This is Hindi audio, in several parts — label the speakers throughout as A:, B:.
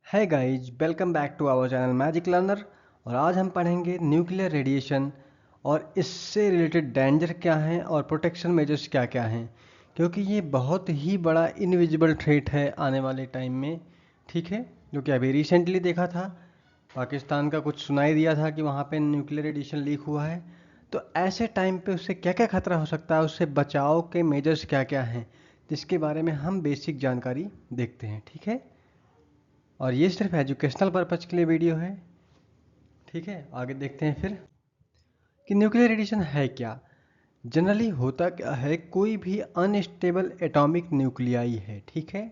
A: है guys, welcome back to our channel magic learner. और आज हम पढ़ेंगे न्यूक्लियर रेडिएशन और इससे रिलेटेड डेंजर क्या हैं और प्रोटेक्शन मेजर्स क्या क्या हैं, क्योंकि ये बहुत ही बड़ा इनविजिबल थ्रेट है आने वाले टाइम में। ठीक है, जो कि अभी रिसेंटली देखा था, पाकिस्तान का कुछ सुनाई दिया था कि वहाँ पे न्यूक्लियर रेडिएशन लीक हुआ है। तो ऐसे टाइम पे उससे क्या क्या खतरा हो सकता है, उससे बचाव के मेजर्स क्या क्या हैं, जिसके बारे में हम बेसिक जानकारी देखते हैं। ठीक है, और ये सिर्फ एजुकेशनल पर्पज़ के लिए वीडियो है। ठीक है, आगे देखते हैं फिर कि न्यूक्लियर रेडिएशन है क्या। जनरली होता क्या है, कोई भी अनस्टेबल एटॉमिक न्यूक्लियाई है, ठीक है,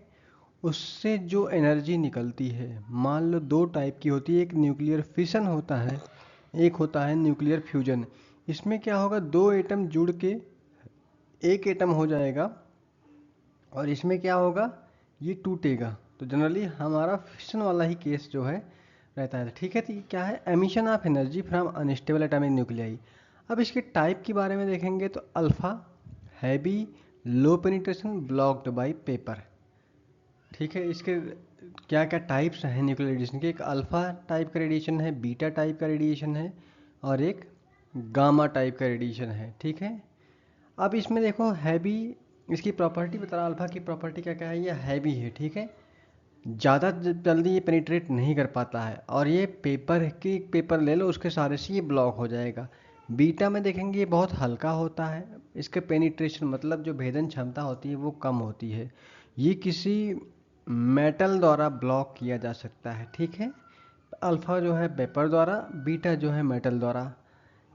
A: उससे जो एनर्जी निकलती है, मान लो दो टाइप की होती है। एक न्यूक्लियर फिशन होता है, एक होता है न्यूक्लियर फ्यूजन। इसमें क्या होगा, दो एटम जुड़ के एक एटम हो जाएगा, और इसमें क्या होगा, ये टूटेगा। तो जनरली हमारा फिशन वाला ही केस जो है रहता है। ठीक है, तो ये क्या है, emission of energy from unstable atomic nuclei. अब इसके टाइप के बारे में देखेंगे तो alpha, heavy, low penetration, blocked by paper. ठीक है, इसके क्या क्या टाइप्स हैं न्यूक्लियर रेडिएशन के। एक अल्फा टाइप का रेडिएशन है, बीटा टाइप का रेडिएशन है, और एक गामा टाइप का रेडिएशन है। ठीक है, अब इसमें देखो हैवी, इसकी प्रॉपर्टी बता रहा, अल्फा की प्रॉपर्टी क्या क्या है, ये हैवी है। ठीक है, ज़्यादा जल्दी ये पेनिट्रेट नहीं कर पाता है, और ये पेपर की पेपर ले लो उसके सहारे से ये ब्लॉक हो जाएगा। बीटा में देखेंगे ये बहुत हल्का होता है, इसके पेनिट्रेशन मतलब जो भेदन क्षमता होती है वो कम होती है। ये किसी मेटल द्वारा ब्लॉक किया जा सकता है। ठीक है, अल्फा जो है पेपर द्वारा, बीटा जो है मेटल द्वारा।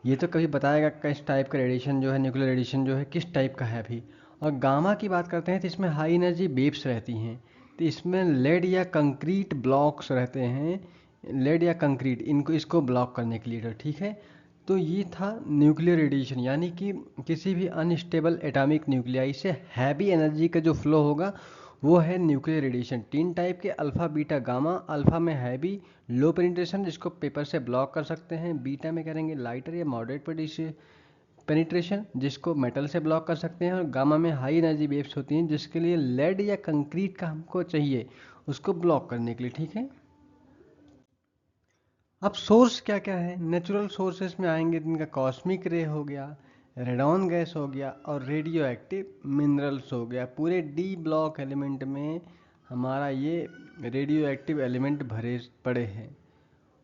A: ये तो कभी बताएगा किस टाइप का रेडिएशन जो है, न्यूक्लियर रेडिएशन जो है किस टाइप का है अभी। और गामा की बात करते हैं तो इसमें हाई एनर्जी वेव्स रहती हैं, तो इसमें लेड या कंक्रीट ब्लॉक्स रहते हैं, लेड या कंक्रीट, इनको इसको ब्लॉक करने के लिए। तो ठीक है, तो ये था न्यूक्लियर रेडिएशन, यानी कि किसी भी अनस्टेबल एटॉमिक न्यूक्लियाई से हैवी एनर्जी का जो फ्लो होगा वो है न्यूक्लियर रेडिएशन। तीन टाइप के, अल्फा बीटा गामा। अल्फा में हैवी, लो पेनिट्रेशन, जिसको पेपर से ब्लॉक कर सकते हैं। बीटा में करेंगे लाइटर या मॉडरेट पेनिट्रेशन, जिसको मेटल से ब्लॉक कर सकते हैं। और गामा में हाई एनर्जी वेव्स होती हैं, जिसके लिए लेड या कंक्रीट का हमको चाहिए उसको ब्लॉक करने के लिए। ठीक है, अब सोर्स क्या क्या है, नेचुरल सोर्सेस में आएंगे जिनका कॉस्मिक रे हो गया, रेडॉन गैस हो गया, और रेडियो एक्टिव मिनरल्स हो गया। पूरे डी ब्लॉक एलिमेंट में हमारा ये रेडियो एक्टिव एलिमेंट भरे पड़े हैं।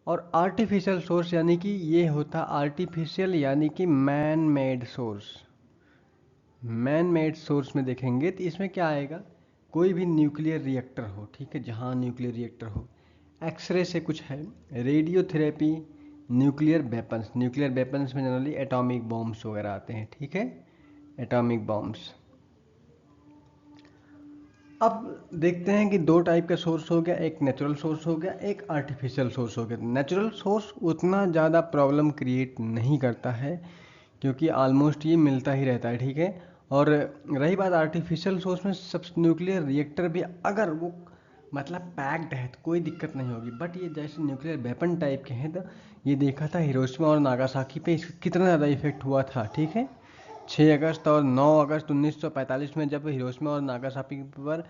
A: और आर्टिफिशियल सोर्स, यानी कि ये होता आर्टिफिशियल, यानी कि man made source. Man made source में देखेंगे तो इसमें क्या आएगा, कोई भी न्यूक्लियर रिएक्टर हो, ठीक है, जहाँ न्यूक्लियर रिएक्टर हो, एक्सरे से कुछ है, radiotherapy, nuclear weapons. Nuclear weapons में जनरली एटॉमिक बॉम्ब्स वगैरह आते हैं। ठीक है, एटॉमिक बॉम्ब्स। अब देखते हैं कि दो टाइप का सोर्स हो गया, एक नेचुरल सोर्स हो गया, एक आर्टिफिशियल सोर्स हो गया। नेचुरल सोर्स उतना ज़्यादा प्रॉब्लम क्रिएट नहीं करता है, क्योंकि ऑलमोस्ट ये मिलता ही रहता है। ठीक है, और रही बात आर्टिफिशियल सोर्स में, सब न्यूक्लियर रिएक्टर भी अगर वो मतलब पैक्ड है तो कोई दिक्कत नहीं होगी। बट ये जैसे न्यूक्लियर वेपन टाइप के हैं, तो ये देखा था हिरोशिमा और नागासाकी पे इसका कितना ज़्यादा इफेक्ट हुआ था। ठीक है, 6 अगस्त और 9 अगस्त 1945 में जब हिरोशिमा और नागासाकी पर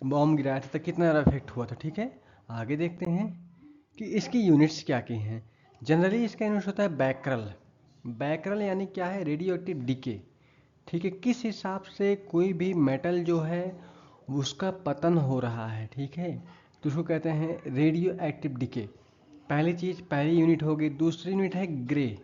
A: बॉम्ब गिराया था तो कितना ज़्यादा इफेक्ट हुआ था। ठीक है, आगे देखते हैं कि इसकी यूनिट्स क्या की हैं। जनरली इसका यूनिट्स होता है बैकरल। बैकरल यानी क्या है, रेडियो एक्टिव डिके। ठीक है, किस हिसाब से कोई भी मेटल जो है उसका पतन हो रहा है। ठीक है, तो उसको कहते हैं रेडियो एक्टिव डिके। पहली चीज़, पहली यूनिट होगी। दूसरी यूनिट है ग्रे,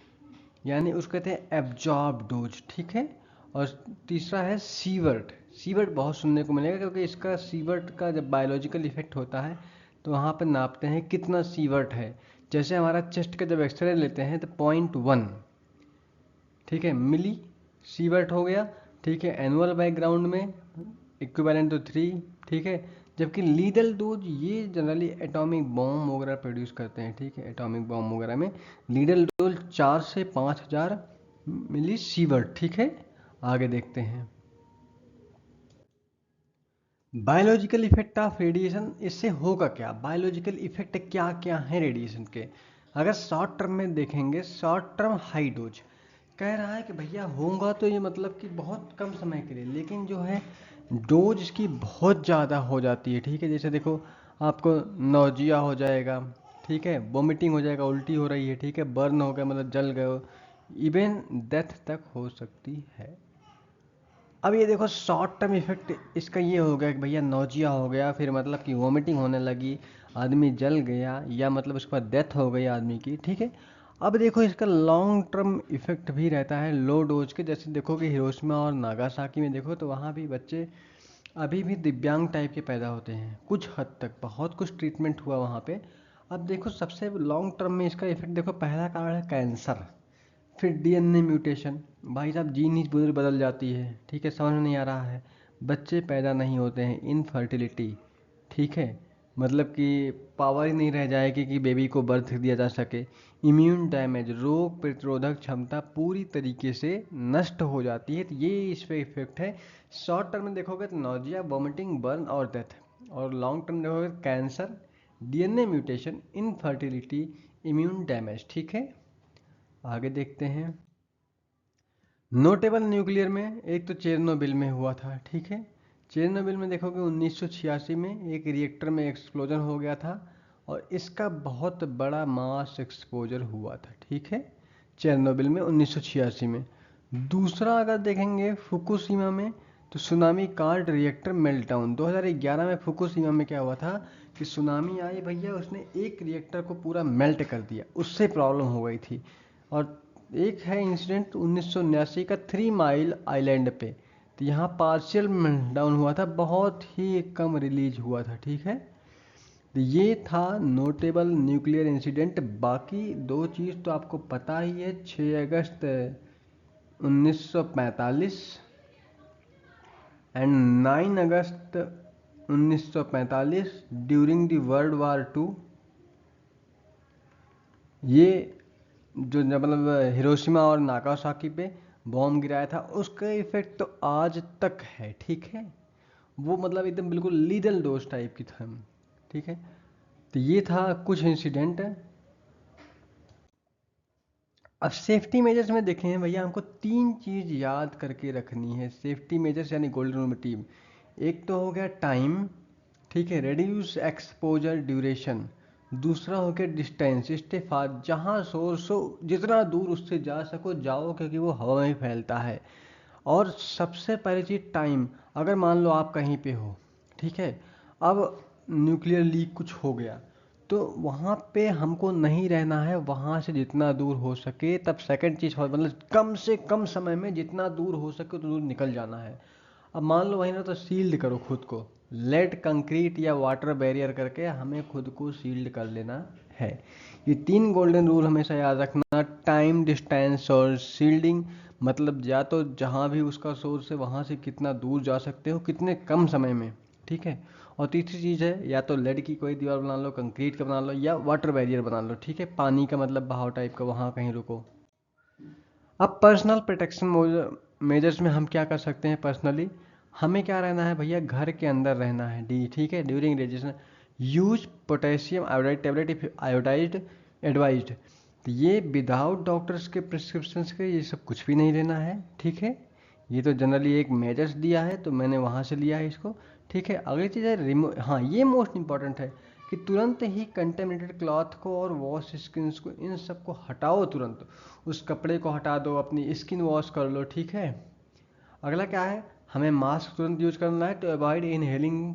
A: यानी उसको कहते हैं एब्जॉर्ब डोज। ठीक है, और तीसरा है सीवर्ट। सीवर्ट बहुत सुनने को मिलेगा, क्योंकि इसका सीवर्ट का जब बायोलॉजिकल इफेक्ट होता है तो वहाँ पर नापते हैं कितना सीवर्ट है। जैसे हमारा चेस्ट का जब एक्सरे लेते हैं तो 0.1, ठीक है, मिली सीवर्ट हो गया। ठीक है, एनुअल बैकग्राउंड में इक्विवेलेंट तो 3। ठीक है, जबकि लीडल डोज ये जनरली एटॉमिक बॉम्ब वगैरह प्रोड्यूस करते हैं। ठीक है, एटॉमिक बॉम्ब वगैरह में लीडल डोज 4 से 5000 मिली सीवर्ट। ठीक है, आगे देखते हैं बायोलॉजिकल इफेक्ट ऑफ रेडिएशन। इससे होगा क्या, बायोलॉजिकल इफेक्ट क्या क्या है रेडिएशन के। अगर शॉर्ट टर्म में देखेंगे, शॉर्ट टर्म हाई डोज कह रहा है कि भैया होगा तो ये मतलब कि बहुत कम समय के लिए, लेकिन जो है डोज इसकी बहुत ज़्यादा हो जाती है। ठीक है, जैसे देखो आपको नौजिया हो जाएगा, ठीक है, वोमिटिंग हो जाएगा, उल्टी हो रही है, ठीक है, बर्न हो गया मतलब जल गए हो, इवन डेथ तक हो सकती है। अब ये देखो शॉर्ट टर्म इफेक्ट इसका ये हो गया कि भैया नौजिया हो गया, फिर मतलब कि वोमिटिंग होने लगी, आदमी जल गया, या मतलब उसके बाद डेथ हो गई आदमी की, ठीक है। अब देखो इसका लॉन्ग टर्म इफेक्ट भी रहता है लो डोज के, जैसे देखो कि हिरोशिमा और नागासाकी में देखो तो वहाँ भी बच्चे अभी भी दिव्यांग टाइप के पैदा होते हैं कुछ हद तक, बहुत कुछ ट्रीटमेंट हुआ वहाँ पे। अब देखो सबसे लॉन्ग टर्म में इसका इफेक्ट देखो, पहला कारण है कैंसर, फिर डीएनए म्यूटेशन, भाई साहब जीन ही पूरी बदल जाती है, ठीक है, समझ में नहीं आ रहा है, बच्चे पैदा नहीं होते हैं, इनफर्टिलिटी, ठीक है, मतलब कि पावर ही नहीं रह जाएगी कि बेबी को बर्थ दिया जा सके, इम्यून डैमेज, रोग प्रतिरोधक क्षमता पूरी तरीके से नष्ट हो जाती है, तो ये इस पे इफेक्ट है। शॉर्ट टर्म में देखोगे तो नौजिया, वॉमिटिंग, बर्न और डेथ, और लॉन्ग टर्म देखोगे cancer, DNA mutation, infertility, immune damage, ठीक है। आगे देखते हैं। नोटेबल न्यूक्लियर में एक तो चेरनोबिल में हुआ था, ठीक है। चेरनोबिल में देखोगे 1986 में एक रिएक्टर में एक्सप्लोजन हो गया था, और इसका बहुत बड़ा मास एक्सपोजर हुआ था, ठीक है, चेरनोबिल में 1986 में। दूसरा अगर देखेंगे फुकुशिमा में, तो सुनामी कार्ड रिएक्टर मेल्टडाउन 2011 में। फुकुशिमा में क्या हुआ था कि सुनामी आई भैया, उसने एक रिएक्टर को पूरा मेल्ट कर दिया, उससे प्रॉब्लम हो गई थी। और एक है इंसिडेंट 1979 का 3 माइल आइलैंड पे, तो यहाँ पार्शियल डाउन हुआ था, बहुत ही कम रिलीज हुआ था, ठीक है। तो ये था नोटेबल न्यूक्लियर इंसिडेंट। बाकी दो चीज़ तो आपको पता ही है, 6 August 1945 and 9 August 1945 during the world war two. ये जो मतलब हिरोशिमा और नागासाकी पे बॉम्ब गिराया था, उसका इफेक्ट तो आज तक है, ठीक है। वो मतलब एकदम बिल्कुल लीडल डोज टाइप की था, ठीक है। तो ये था कुछ इंसिडेंट। अब सेफ्टी मेजर्स में देखें हैं भैया, हमको 3 चीज़ याद करके रखनी है सेफ्टी मेजर्स यानी गोल्डन रूल टीम। एक तो हो गया टाइम, ठीक है, रेड्यूस एक्सपोजर ड्यूरेशन। दूसरा हो गया डिस्टेंस, स्टे फार, जहाँ सोर्स हो जितना दूर उससे जा सको जाओ, क्योंकि वो हवा में फैलता है। और सबसे पहली चीज़ टाइम, अगर मान लो आप कहीं पे हो, ठीक है, अब न्यूक्लियर लीक कुछ हो गया, तो वहाँ पे हमको नहीं रहना है, वहाँ से जितना दूर हो सके, तब सेकंड चीज़ हो मतलब कम से कम समय में जितना दूर हो सके उतना दूर निकल जाना है। अब मान लो वहीं ना, तो शील्ड करो खुद को, लेड कंक्रीट या वाटर बैरियर करके हमें खुद को शील्ड कर लेना है। ये 3 गोल्डन रूल हमेशा याद रखना, टाइम, डिस्टेंस और शील्डिंग। मतलब या तो जहाँ भी उसका सोर्स है वहाँ से कितना दूर जा सकते हो, कितने कम समय में, ठीक है। और तीसरी चीज़ है, या तो लेड की कोई दीवार बना लो, कंक्रीट का बना लो, या वाटर बैरियर बना लो, ठीक है, पानी का मतलब बहाव टाइप का, वहाँ कहीं रुको। अब पर्सनल प्रोटेक्शन मेजर्स में हम क्या कर सकते हैं पर्सनली, हमें क्या रहना है भैया, घर के अंदर रहना है, डी, ठीक है, during radiation. Use potassium iodide tablet if iodised advised. तो ये विदाउट डॉक्टर्स के प्रिस्क्रिप्शंस के ये सब कुछ भी नहीं लेना है, ठीक है। ये तो जनरली एक मेजर्स दिया है तो मैंने वहाँ से लिया है इसको, ठीक है। अगली चीज़ है हाँ ये मोस्ट इंपॉर्टेंट है कि तुरंत ही कंटेमिनेटेड क्लॉथ को और वॉश स्किन को, इन सबको हटाओ तुरंत, उस कपड़े को हटा दो, अपनी स्किन वॉश कर लो, ठीक है। अगला क्या है, हमें मास्क तुरंत यूज करना है to avoid inhaling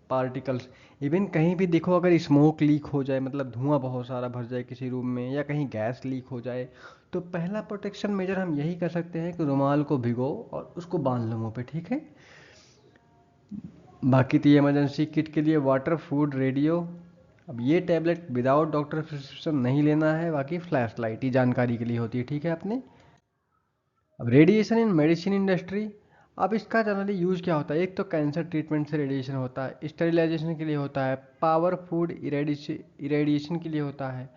A: particles. Even कहीं भी देखो अगर स्मोक लीक हो जाए, मतलब धुआं बहुत सारा भर जाए किसी रूम में, या कहीं गैस लीक हो जाए, तो पहला प्रोटेक्शन मेजर हम यही कर सकते हैं कि रुमाल को भिगो और उसको बांध लो मुंह पे, ठीक है। बाकी तो ये इमरजेंसी किट के लिए वाटर, फूड, रेडियो। अब ये टैबलेट विदाउट डॉक्टर प्रिस्क्रिप्शन नहीं लेना है, बाकी फ्लैश लाइट ही जानकारी के लिए होती है, ठीक है अपने। अब रेडिएशन इन मेडिसिन इंडस्ट्री, अब इसका जनरली यूज क्या होता है, एक तो कैंसर ट्रीटमेंट से रेडिएशन होता है, स्टेरिलाइजेशन के लिए होता है, पावर फूड इरेडिएशन के लिए होता है,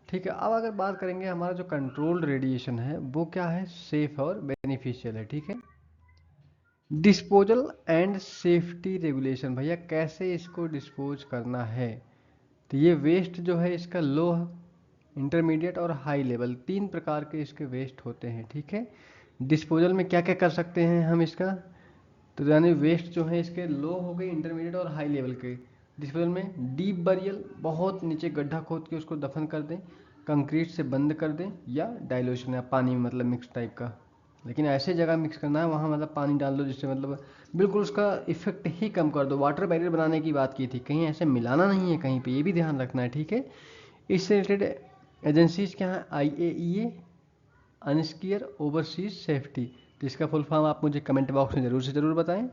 A: ठीक है। अब अगर बात करेंगे हमारा जो कंट्रोल्ड रेडिएशन है वो क्या है, सेफ और बेनिफिशियल है, ठीक है। डिस्पोजल एंड सेफ्टी रेगुलेशन, भैया कैसे इसको डिस्पोज करना है, तो ये वेस्ट जो है इसका लो, इंटरमीडिएट और हाई लेवल, 3 प्रकार के इसके वेस्ट होते हैं, ठीक है। डिस्पोजल में क्या क्या कर सकते हैं हम इसका, तो यानी वेस्ट जो है इसके लो हो गए, इंटरमीडिएट और हाई लेवल के। डिस्पोजल में डीप बरियल, बहुत नीचे गड्ढा खोद के उसको दफन कर दें, कंक्रीट से बंद कर दें, या डाइल्यूशन या पानी में मतलब मिक्स टाइप का। लेकिन ऐसे जगह मिक्स करना है वहाँ मतलब पानी डाल दो जिससे मतलब बिल्कुल उसका इफेक्ट ही कम कर दो। वाटर बैरियर बनाने की बात की थी, कहीं ऐसे मिलाना नहीं है कहीं पे, ये भी ध्यान रखना है, ठीक है। इससे रिलेटेड एजेंसीज क्या है, IAEA, अनस्कियर ओवरसीज सेफ्टी। तो इसका फुल फॉर्म आप मुझे कमेंट बॉक्स में ज़रूर से ज़रूर बताएं।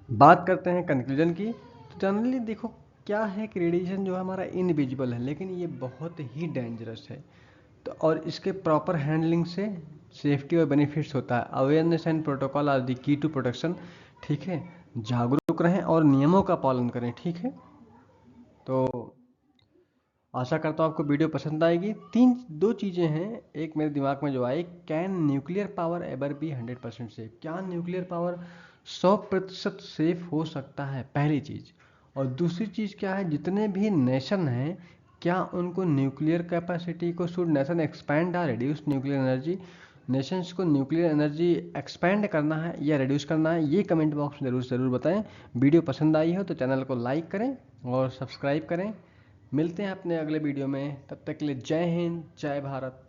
A: बात करते हैं कंक्लूजन की। तो जनरली देखो क्या है कि रेडिएशन जो है हमारा इनविजिबल है, लेकिन ये बहुत ही डेंजरस है। तो और इसके प्रॉपर हैंडलिंग से सेफ्टी और बेनिफिट्स होता है। Awareness and protocol are the key to protection, ठीक है। जागरूक रहें और नियमों का पालन करें, ठीक है। तो आशा करता हूँ आपको वीडियो पसंद आएगी। दो चीज़ें हैं एक मेरे दिमाग में जो आई, can nuclear power ever be 100% safe, क्या न्यूक्लियर पावर 100% सेफ हो सकता है, पहली चीज़। और दूसरी चीज़ क्या है, जितने भी नेशन हैं क्या उनको न्यूक्लियर कैपेसिटी को, should nation expand or reduce nuclear energy, nations को न्यूक्लियर एनर्जी एक्सपैंड करना है या रिड्यूस करना है, ये कमेंट बॉक्स में ज़रूर ज़रूर बताएं। वीडियो पसंद आई हो तो चैनल को लाइक करें और सब्सक्राइब करें। मिलते हैं अपने अगले वीडियो में, तब तक के लिए जय हिंद, जय भारत।